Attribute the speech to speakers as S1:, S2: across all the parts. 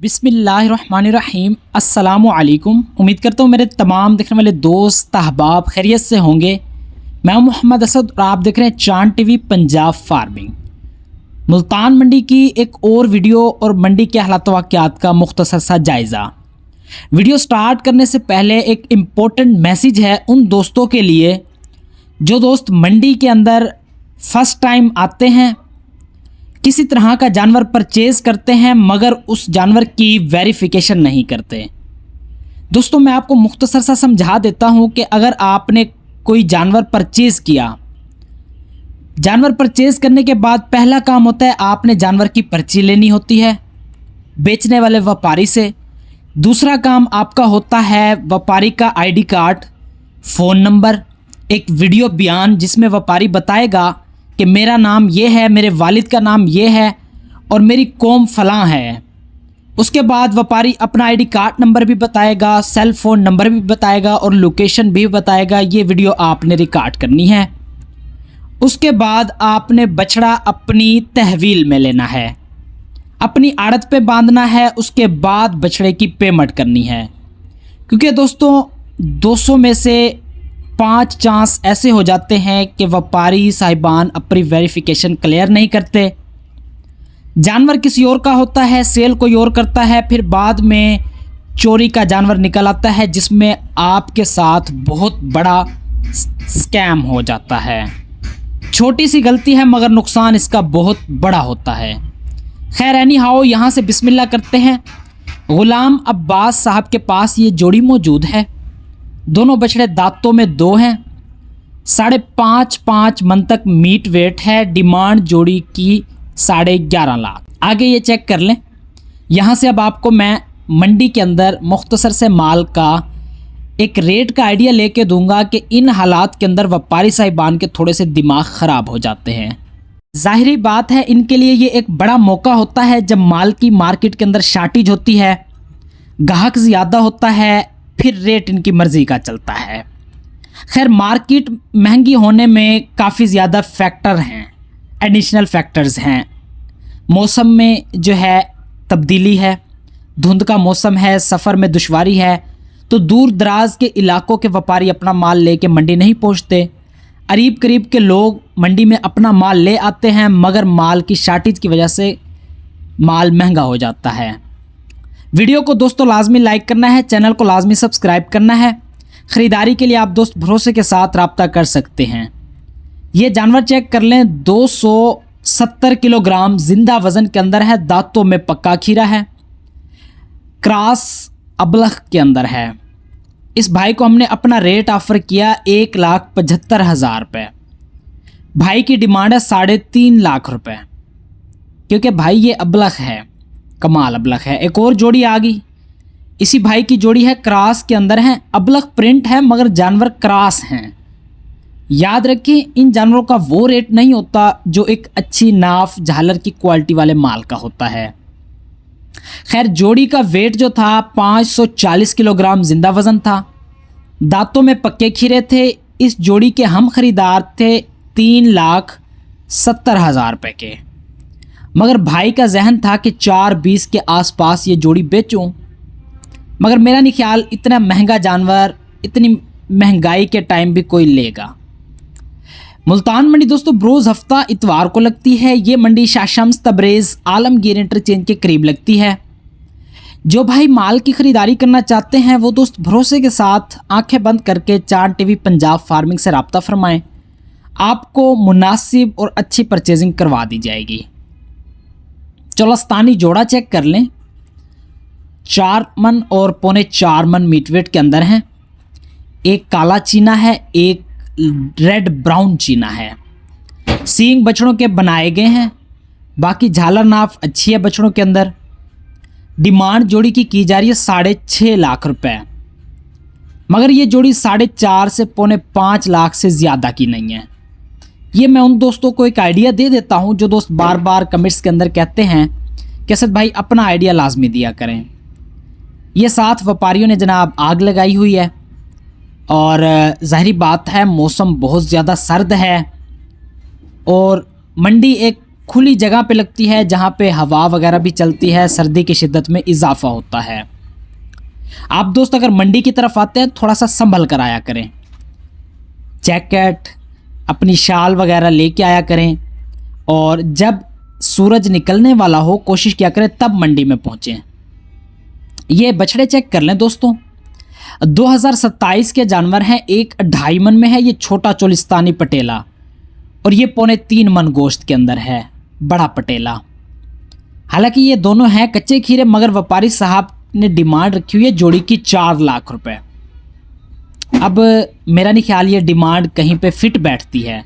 S1: बिस्मिल्लाहिर्रहमानिर्रहीम अस्सलामुअलैकुम। उम्मीद करता हूँ मेरे तमाम देखने वाले दोस्त अहबाब खैरियत से होंगे। मैं मोहम्मद असद और आप देख रहे हैं चांद टीवी पंजाब फार्मिंग। मुल्तान मंडी की एक और वीडियो और मंडी के हालात वाक़यात का मुख्तसर सा जायज़ा। वीडियो स्टार्ट करने से पहले एक इम्पोर्टेंट मैसेज है उन दोस्तों के लिए जो दोस्त मंडी के अंदर फर्स्ट टाइम आते हैं, किसी तरह का जानवर परचेज़ करते हैं मगर उस जानवर की वेरिफिकेशन नहीं करते। दोस्तों मैं आपको मुख्तसर सा समझा देता हूं कि अगर आपने कोई जानवर परचेज़ किया, जानवर परचेज़ करने के बाद पहला काम होता है आपने जानवर की पर्ची लेनी होती है बेचने वाले व्यापारी से। दूसरा काम आपका होता है व्यापारी का आईडी कार्ड, फ़ोन नंबर, एक वीडियो बयान जिसमें व्यापारी बताएगा कि मेरा नाम ये है, मेरे वालिद का नाम ये है और मेरी कौम फलां है। उसके बाद व्यापारी अपना आईडी कार्ड नंबर भी बताएगा, सेल फ़ोन नंबर भी बताएगा और लोकेशन भी बताएगा। ये वीडियो आपने रिकॉर्ड करनी है। उसके बाद आपने बछड़ा अपनी तहवील में लेना है, अपनी आड़त पे बांधना है। उसके बाद बछड़े की पेमेंट करनी है, क्योंकि दोस्तों 200 में से 5 चांस ऐसे हो जाते हैं कि व्यापारी साहिबान अपनी वेरिफिकेशन क्लियर नहीं करते। जानवर किसी और का होता है, सेल कोई और करता है, फिर बाद में चोरी का जानवर निकल आता है जिसमें आपके साथ बहुत बड़ा स्कैम हो जाता है। छोटी सी गलती है मगर नुकसान इसका बहुत बड़ा होता है। खैर एनी हाउ, यहाँ से बिस्मिल्लाह करते हैं। गुलाम अब्बास साहब के पास ये जोड़ी मौजूद है। दोनों बछड़े दांतों में 2 हैं। 5.5 मन तक मीट वेट है। डिमांड जोड़ी की 11.5 लाख। आगे ये चेक कर लें। यहाँ से अब आपको मैं मंडी के अंदर मुख्तसर से माल का एक रेट का आइडिया लेके दूंगा कि इन हालात के अंदर व्यापारी साहिबान के थोड़े से दिमाग ख़राब हो जाते हैं। ज़ाहिरी बात है इनके लिए ये एक बड़ा मौका होता है जब माल की मार्केट के अंदर शार्टेज होती है, ग्राहक ज़्यादा होता है, फिर रेट इनकी मर्ज़ी का चलता है। खैर मार्केट महंगी होने में काफ़ी ज़्यादा फैक्टर हैं, एडिशनल फैक्टर्स हैं। मौसम में जो है तब्दीली है, धुंध का मौसम है, सफ़र में दुश्वारी है, तो दूर दराज के इलाकों के व्यापारी अपना माल लेके मंडी नहीं पहुंचते। करीब करीब के लोग मंडी में अपना माल ले आते हैं मगर माल की शार्टेज की वजह से माल महंगा हो जाता है। वीडियो को दोस्तों लाजमी लाइक करना है, चैनल को लाजमी सब्सक्राइब करना है। ख़रीदारी के लिए आप दोस्त भरोसे के साथ रब्ता कर सकते हैं। ये जानवर चेक कर लें, 270 किलोग्राम जिंदा वज़न के अंदर है। दांतों में पक्का खीरा है, क्रॉस अबलख के अंदर है। इस भाई को हमने अपना रेट ऑफ़र किया 1,75,000 रुपये। भाई की डिमांड है 3.5 लाख रुपये, क्योंकि भाई ये अबलख है, कमाल अबलख है। एक और जोड़ी आ गई, इसी भाई की जोड़ी है, क्रॉस के अंदर है। अबलख प्रिंट है मगर जानवर क्रॉस हैं। याद रखें इन जानवरों का वो रेट नहीं होता जो एक अच्छी नाफ झालर की क्वालिटी वाले माल का होता है। खैर जोड़ी का वेट जो था 540 किलोग्राम जिंदा वज़न था। दांतों में पक्के खीरे थे। इस जोड़ी के हम ख़रीदार थे 3,70,000 रुपये के, मगर भाई का जहन था कि 4.20 के आसपास ये जोड़ी बेचूं। मगर मेरा नहीं ख्याल इतना महंगा जानवर इतनी महंगाई के टाइम भी कोई लेगा। मुल्तान मंडी दोस्तों रोज़ हफ्ता इतवार को लगती है। ये मंडी शाह शम्स तबरेज़ आलमगीर इंटरचेंज के करीब लगती है। जो भाई माल की ख़रीदारी करना चाहते हैं वो दोस्त भरोसे के साथ आंखें बंद करके चांद टीवी पंजाब फार्मिंग से रब्ता फरमाएं। आपको मुनासिब और अच्छी परचेजिंग करवा दी जाएगी। चौलस्तानी जोड़ा चेक कर लें, 4 मन और 4.25 मन मीट वेट के अंदर हैं। एक काला चीना है, एक रेड ब्राउन चीना है। सींग बछड़ों के बनाए गए हैं, बाकी झालर नाफ अच्छी है बछड़ों के अंदर। डिमांड जोड़ी की जा रही है 6.5 लाख रुपए, मगर ये जोड़ी 4.5 से 5.25 लाख से ज़्यादा की नहीं है। ये मैं उन दोस्तों को एक आइडिया दे देता हूं जो दोस्त बार बार कमेंट्स के अंदर कहते हैं कि असद भाई अपना आइडिया लाजमी दिया करें। ये 7 व्यापारियों ने जनाब आग लगाई हुई है और ज़ाहिरी बात है मौसम बहुत ज़्यादा सर्द है और मंडी एक खुली जगह पे लगती है जहाँ पे हवा वगैरह भी चलती है, सर्दी की शिद्दत में इजाफा होता है। आप दोस्त अगर मंडी की तरफ आते हैं थोड़ा सा संभल कर आया करें, जैकेट अपनी शाल वगैरह लेके आया करें, और जब सूरज निकलने वाला हो कोशिश किया करें तब मंडी में पहुँचें। ये बछड़े चेक कर लें दोस्तों, 2027 के जानवर हैं। एक 2.5 मन में है ये छोटा चोलिस्तानी पटेला, और ये 3.25 मन गोश्त के अंदर है बड़ा पटेला। हालांकि ये दोनों हैं कच्चे खीरे, मगर व्यापारी साहब ने डिमांड रखी हुई है जोड़ी की 4 लाख रुपए। अब मेरा नहीं ख्याल ये डिमांड कहीं पे फिट बैठती है।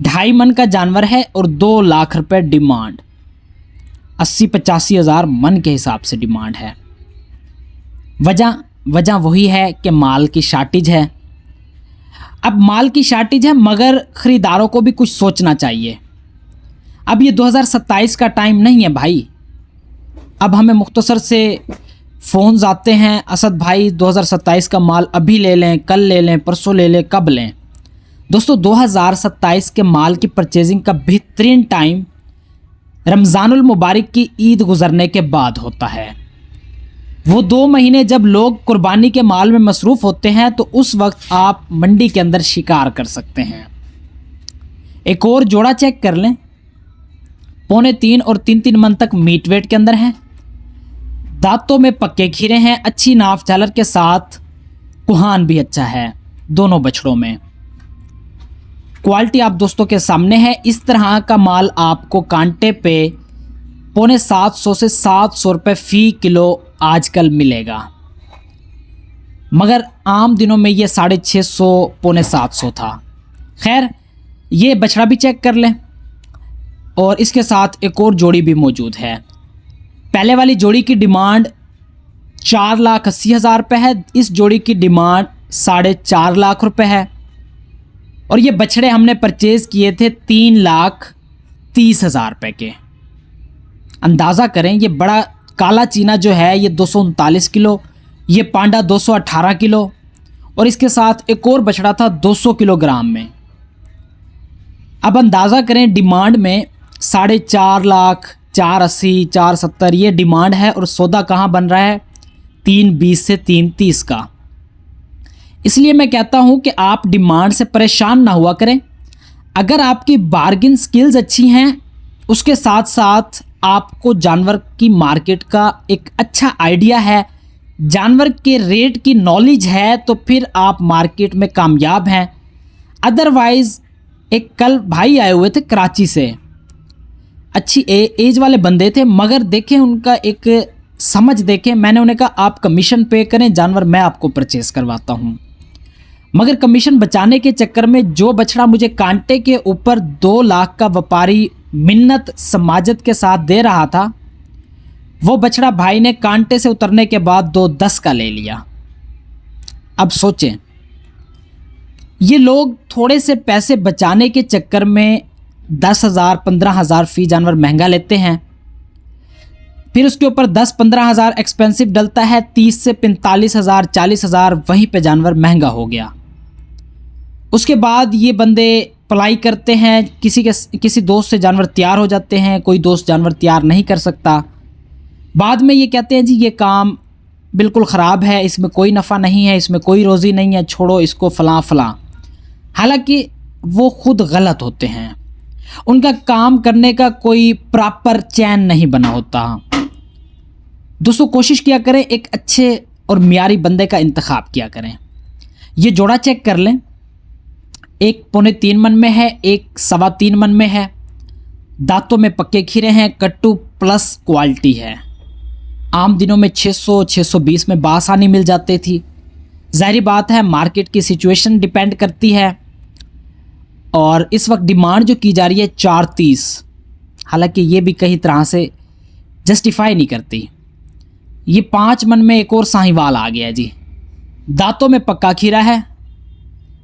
S1: 2.5 मन का जानवर है और 2 लाख रुपए डिमांड, 80-85 हज़ार मन के हिसाब से डिमांड है। वजह वही है कि माल की शार्टेज है। अब माल की शार्टेज है मगर ख़रीदारों को भी कुछ सोचना चाहिए। अब ये 2027 का टाइम नहीं है भाई। अब हमें मुख्तसर से फ़ोन्स आते हैं, असद भाई 2027 का माल अभी ले लें, कल ले लें, परसों ले लें, कब लें। दोस्तों 2027 के माल की परचेजिंग का बेहतरीन टाइम रमज़ानुल मुबारक की ईद गुज़रने के बाद होता है। वो 2 महीने जब लोग कुर्बानी के माल में मसरूफ़ होते हैं तो उस वक्त आप मंडी के अंदर शिकार कर सकते हैं। एक और जोड़ा चेक कर लें, 2.25 और 3 मन तक मीट वेट के अंदर हैं। दांतों में पक्के खीरे हैं, अच्छी नाफ झालर के साथ कुहान भी अच्छा है दोनों बछड़ों में। क्वालिटी आप दोस्तों के सामने है। इस तरह का माल आपको कांटे पे 750 से 700 रुपये फ़ी किलो आजकल मिलेगा, मगर आम दिनों में ये 650 750 था। खैर ये बछड़ा भी चेक कर लें, और इसके साथ एक और जोड़ी भी मौजूद है। पहले वाली जोड़ी की डिमांड 4,80,000 रुपये है, इस जोड़ी की डिमांड 4.5 लाख रुपये है, और ये बछड़े हमने परचेज़ किए थे 3,30,000 रुपये के। अंदाज़ा करें ये बड़ा काला चीना जो है ये 239 किलो, ये पांडा 218 किलो, और इसके साथ एक और बछड़ा था 200 किलोग्राम में। अब अंदाज़ा करें डिमांड में 4.5 लाख, 480, 470 ये डिमांड है, और सौदा कहाँ बन रहा है 320 से 330 का। इसलिए मैं कहता हूँ कि आप डिमांड से परेशान ना हुआ करें। अगर आपकी बार्गिन स्किल्स अच्छी हैं, उसके साथ साथ आपको जानवर की मार्केट का एक अच्छा आइडिया है, जानवर के रेट की नॉलेज है, तो फिर आप मार्केट में कामयाब हैं। अदरवाइज़ एक कल भाई आए हुए थे कराची से, अच्छी एज वाले बंदे थे, मगर देखें उनका एक समझ देखें, मैंने उन्हें कहा आप कमीशन पे करें, जानवर मैं आपको परचेज़ करवाता हूँ। मगर कमीशन बचाने के चक्कर में जो बछड़ा मुझे कांटे के ऊपर 2 लाख का व्यापारी मिन्नत समाजत के साथ दे रहा था, वो बछड़ा भाई ने कांटे से उतरने के बाद 2.10 का ले लिया। अब सोचें, ये लोग थोड़े से पैसे बचाने के चक्कर में 10,000 15,000 फ़ी जानवर महंगा लेते हैं, फिर उसके ऊपर 10-15 हज़ार एक्सपेंसिव डलता है, 30 से 45 हज़ार 40 हज़ार वहीं पे जानवर महंगा हो गया। उसके बाद ये बंदे पलाई करते हैं, किसी दोस्त से जानवर तैयार हो जाते हैं, कोई दोस्त जानवर तैयार नहीं कर सकता। बाद में ये कहते हैं जी ये काम बिल्कुल ख़राब है, इसमें कोई नफ़ा नहीं है, इसमें कोई रोज़ी नहीं है, छोड़ो इसको फ़लाँ। हालांकि वो खुद गलत होते हैं, उनका काम करने का कोई प्रॉपर चैन नहीं बना होता। दोस्तों कोशिश किया करें, एक अच्छे और मियारी बंदे का इंतखाब किया करें। ये जोड़ा चेक कर लें, एक 3.25 मन में है, एक 3.25 मन में है। दांतों में पक्के खीरे हैं, कट्टू प्लस क्वालिटी है। आम दिनों में 600-620 में बासानी मिल जाती थी। ज़ाहिर बात है मार्केट की सिचुएशन डिपेंड करती है, और इस वक्त डिमांड जो की जा रही है 430, हालांकि ये भी कई तरह से जस्टिफाई नहीं करती। ये 5 मन में एक और साहिवाल आ गया जी, दांतों में पक्का खीरा है,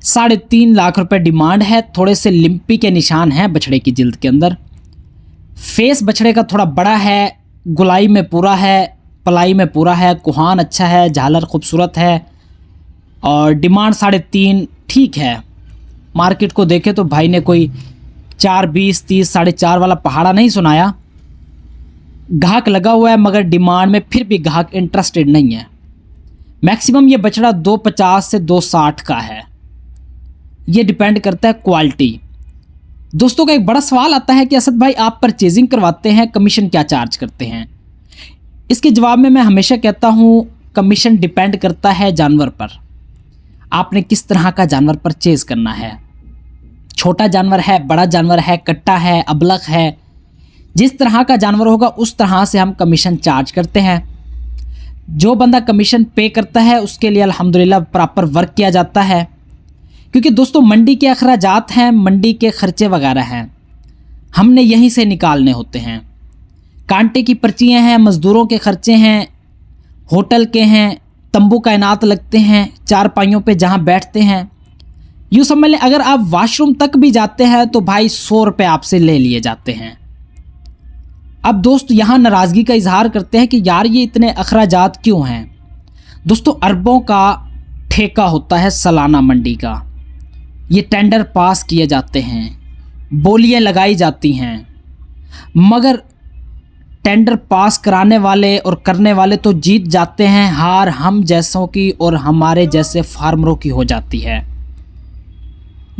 S1: 3.5 लाख रुपए डिमांड है। थोड़े से लिम्पी के निशान हैं बछड़े की जिल्द के अंदर। फेस बछड़े का थोड़ा बड़ा है, गुलाई में पूरा है, पलाई में पूरा है, कुहान अच्छा है, झालर खूबसूरत है, और डिमांड 3.5 ठीक है। मार्केट को देखे तो भाई ने कोई 4.20, 30, 4.5 वाला पहाड़ा नहीं सुनाया। ग्राहक लगा हुआ है मगर डिमांड में फिर भी ग्राहक इंटरेस्टेड नहीं है। मैक्सिमम ये बछड़ा 2.50 से 2.60 का है। ये डिपेंड करता है क्वालिटी। दोस्तों का एक बड़ा सवाल आता है कि असद भाई आप परचेजिंग करवाते हैं, कमीशन क्या चार्ज करते हैं? इसके जवाब में मैं हमेशा कहता हूँ कमीशन डिपेंड करता है जानवर पर। आपने किस तरह का जानवर परचेज करना है, छोटा जानवर है, बड़ा जानवर है, कट्टा है, अबलख है, जिस तरह का जानवर होगा उस तरह से हम कमीशन चार्ज करते हैं। जो बंदा कमीशन पे करता है उसके लिए अल्हम्दुलिल्लाह प्रॉपर वर्क किया जाता है, क्योंकि दोस्तों मंडी के अखराजात हैं, मंडी के खर्चे वगैरह हैं, हमने यहीं से निकालने होते हैं। कांटे की पर्चियाँ हैं, मज़दूरों के खर्चे हैं, होटल के हैं, तंबू कायनात लगते हैं, चारपाइयों पे जहाँ बैठते हैं। यूँ समझ लें अगर आप वॉशरूम तक भी जाते हैं तो भाई 100 रुपये आपसे ले लिए जाते हैं। अब दोस्त यहाँ नाराज़गी का इजहार करते हैं कि यार ये इतने अखराजात क्यों हैं? दोस्तों अरबों का ठेका होता है सालाना मंडी का, ये टेंडर पास किए जाते हैं, बोलियां लगाई जाती हैं, मगर टेंडर पास कराने वाले और करने वाले तो जीत जाते हैं, हार हम जैसों की और हमारे जैसे फार्मरों की हो जाती है।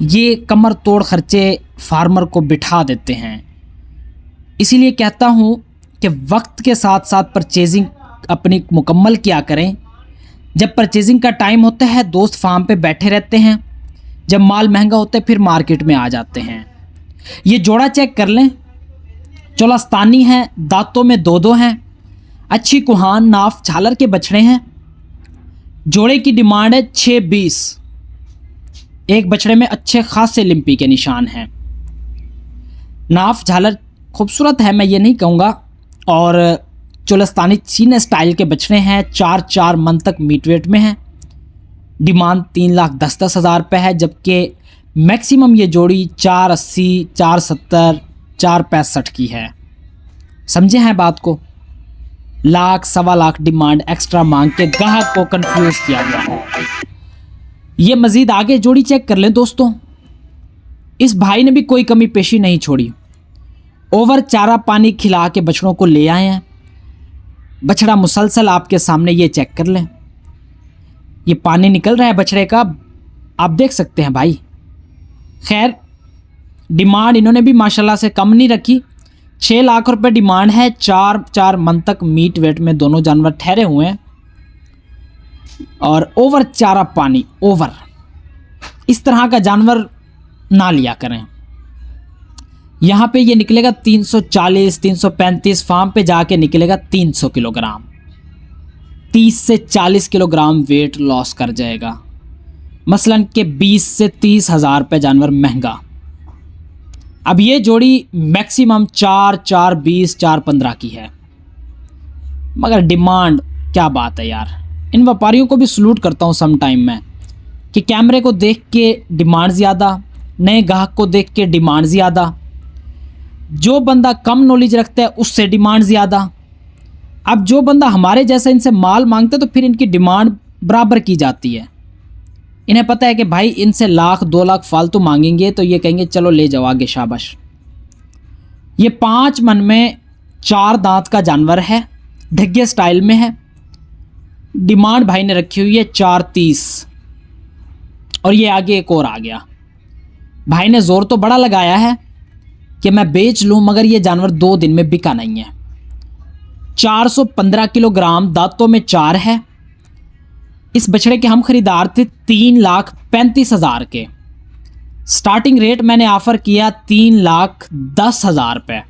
S1: ये कमर तोड़ खर्चे फार्मर को बिठा देते हैं। इसीलिए कहता हूँ कि वक्त के साथ साथ परचेजिंग अपनी मुकम्मल किया करें। जब परचेजिंग का टाइम होता है दोस्त फार्म पे बैठे रहते हैं, जब माल महंगा होता है फिर मार्केट में आ जाते हैं। ये जोड़ा चेक कर लें, चोलस्तानी हैं, दांतों में 2-2 हैं, अच्छी कुहान नाफ झालर के बछड़े हैं। जोड़े की डिमांड है 6.20। एक बछड़े में अच्छे खासे लिम्पी के निशान हैं। नाफ झालर खूबसूरत है, मैं ये नहीं कहूँगा। और चोलस्तानी चीन स्टाइल के बछड़े हैं, 4 मन तक मीट वेट में हैं। डिमांड 3,10,10,000 रुपये है, जबकि मैक्सिमम ये जोड़ी 480, 470, 465 की है। समझे हैं बात को? लाख, 1.25 डिमांड एक्स्ट्रा मांग के ग्राहक को कंफ्यूज किया गया है। ये मज़ीद आगे जोड़ी चेक कर लें दोस्तों, इस भाई ने भी कोई कमी पेशी नहीं छोड़ी। ओवर चारा पानी खिला के बछड़ों को ले आए हैं। बछड़ा मुसलसल आपके सामने, ये चेक कर लें, ये पानी निकल रहा है बछड़े का, आप देख सकते हैं भाई। खैर डिमांड इन्होंने भी माशाल्लाह से कम नहीं रखी। 6 लाख रुपए डिमांड है। 4 मन तक मीट वेट में दोनों जानवर ठहरे हुए हैं और ओवर चारा पानी, ओवर इस तरह का जानवर ना लिया करें। यहाँ पे ये निकलेगा 340, 335, फार्म पे जाके निकलेगा 300 किलोग्राम। 30 से 40 किलोग्राम वेट लॉस कर जाएगा। मसलन के 20 से 30,000 रुपये जानवर महंगा। अब ये जोड़ी मैक्सिमम 4-20, 4-15 की है, मगर डिमांड क्या बात है यार। इन व्यापारियों को भी सलूट करता हूँ सम टाइम में कि कैमरे को देख के डिमांड ज़्यादा, नए ग्राहक को देख के डिमांड ज़्यादा, जो बंदा कम नॉलेज रखता है उससे डिमांड ज़्यादा। अब जो बंदा हमारे जैसा इनसे माल मांगता है तो फिर इनकी डिमांड बराबर की जाती है। इन्हें पता है कि भाई इनसे 1-2 लाख फालतू मांगेंगे तो ये कहेंगे चलो ले जाओ आगे, शाबाश। ये 5 मन में 4 दांत का जानवर है, ढग्गे स्टाइल में है। डिमांड भाई ने रखी हुई है 4.30 और ये आगे एक और आ गया। भाई ने जोर तो बड़ा लगाया है कि मैं बेच लूं, मगर ये जानवर 2 दिन में बिका नहीं है। 415 किलोग्राम, दांतों में 4 है। इस बछड़े के हम खरीदार थे 3,35,000 के। स्टार्टिंग रेट मैंने ऑफर किया 3,10,000 रुपये।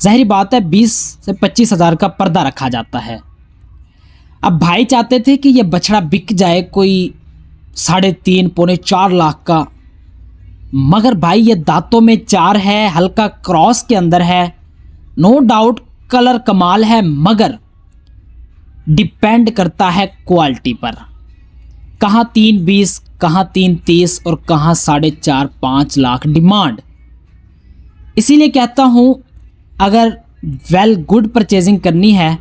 S1: जाहिर बात है 20 से 25,000 का पर्दा रखा जाता है। अब भाई चाहते थे कि ये बछड़ा बिक जाए कोई 3.5 पौने 4 लाख का, मगर भाई ये दांतों में 4 है, हल्का क्रॉस के अंदर है, नो डाउट कलर कमाल है, मगर डिपेंड करता है क्वालिटी पर। कहाँ 3.20, कहाँ 3.30 और कहाँ 4.5 लाख डिमांड। इसीलिए कहता हूँ अगर वेल गुड परचेजिंग करनी है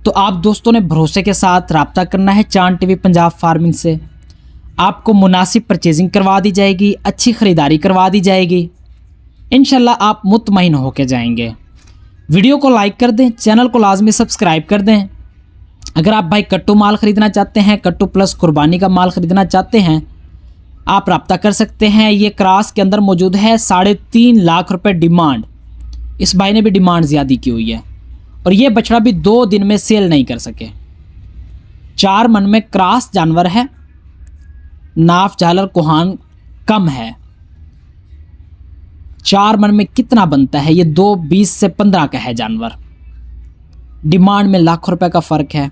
S1: तो आप दोस्तों ने भरोसे के साथ रब्ता करना है चांद टीवी पंजाब फार्मिंग से। आपको मुनासिब परचेजिंग करवा दी जाएगी, अच्छी ख़रीदारी करवा दी जाएगी। इंशाल्लाह आप मुतमईन होके जाएंगे। वीडियो को लाइक कर दें, चैनल को लाजमी सब्सक्राइब कर दें। अगर आप भाई कट्टू माल ख़रीदना चाहते हैं, कट्टू प्लस कुर्बानी का माल ख़रीदना चाहते हैं, आप रब्ता कर सकते हैं। ये क्रॉस के अंदर मौजूद है। 3.5 लाख रुपए डिमांड। इस भाई ने भी डिमांड ज़्यादा की हुई है और ये बछड़ा भी 2 दिन में सेल नहीं कर सके। 4 मन में क्रॉस जानवर है। नाफ झालर कोहान कम है। 4 मन में कितना बनता है? ये 2.20 से 15 का है जानवर। डिमांड में लाखों रुपए का फ़र्क है।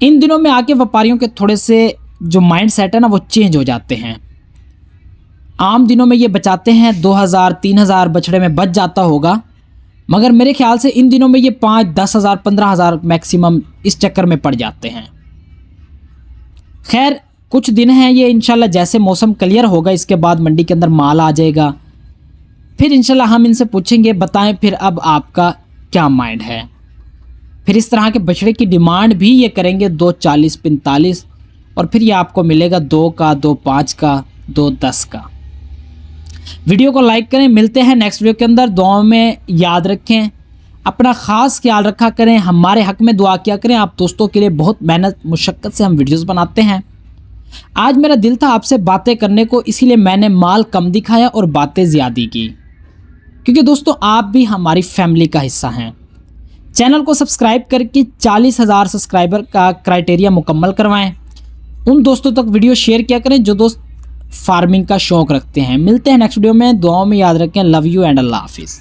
S1: इन दिनों में आके व्यापारियों के थोड़े से जो माइंड सेट है ना, वो चेंज हो जाते हैं। आम दिनों में ये बचाते हैं 2000-3000 बछड़े में बच जाता होगा, मगर मेरे ख्याल से इन दिनों में ये 5-10 हज़ार 15 हज़ार मैक्सिमम इस चक्कर में पड़ जाते हैं। खैर कुछ दिन हैं ये, इंशाल्लाह जैसे मौसम क्लियर होगा इसके बाद मंडी के अंदर माल आ जाएगा। फिर इंशाल्लाह हम इनसे पूछेंगे, बताएं फिर अब आपका क्या माइंड है। फिर इस तरह के बछड़े की डिमांड भी ये करेंगे 240-45, और फिर ये आपको मिलेगा 2 का, 2.5 का, 2.10 का। वीडियो को लाइक करें। मिलते हैं नेक्स्ट वीडियो के अंदर। दुआओं में याद रखें, अपना ख़ास ख्याल रखा करें, हमारे हक में दुआ किया करें। आप दोस्तों के लिए बहुत मेहनत मुशक्क़त से हम वीडियोस बनाते हैं। आज मेरा दिल था आपसे बातें करने को, इसीलिए मैंने माल कम दिखाया और बातें ज़्यादा की, क्योंकि दोस्तों आप भी हमारी फैमिली का हिस्सा हैं। चैनल को सब्सक्राइब करके 40,000 सब्सक्राइबर का क्राइटेरिया मुकम्मल करवाएं। उन दोस्तों तक वीडियो शेयर किया करें जो दोस्त फार्मिंग का शौक़ रखते हैं। मिलते हैं नेक्स्ट वीडियो में। दुआओं में याद रखें। लव यू एंड अल्लाह हाफिज़।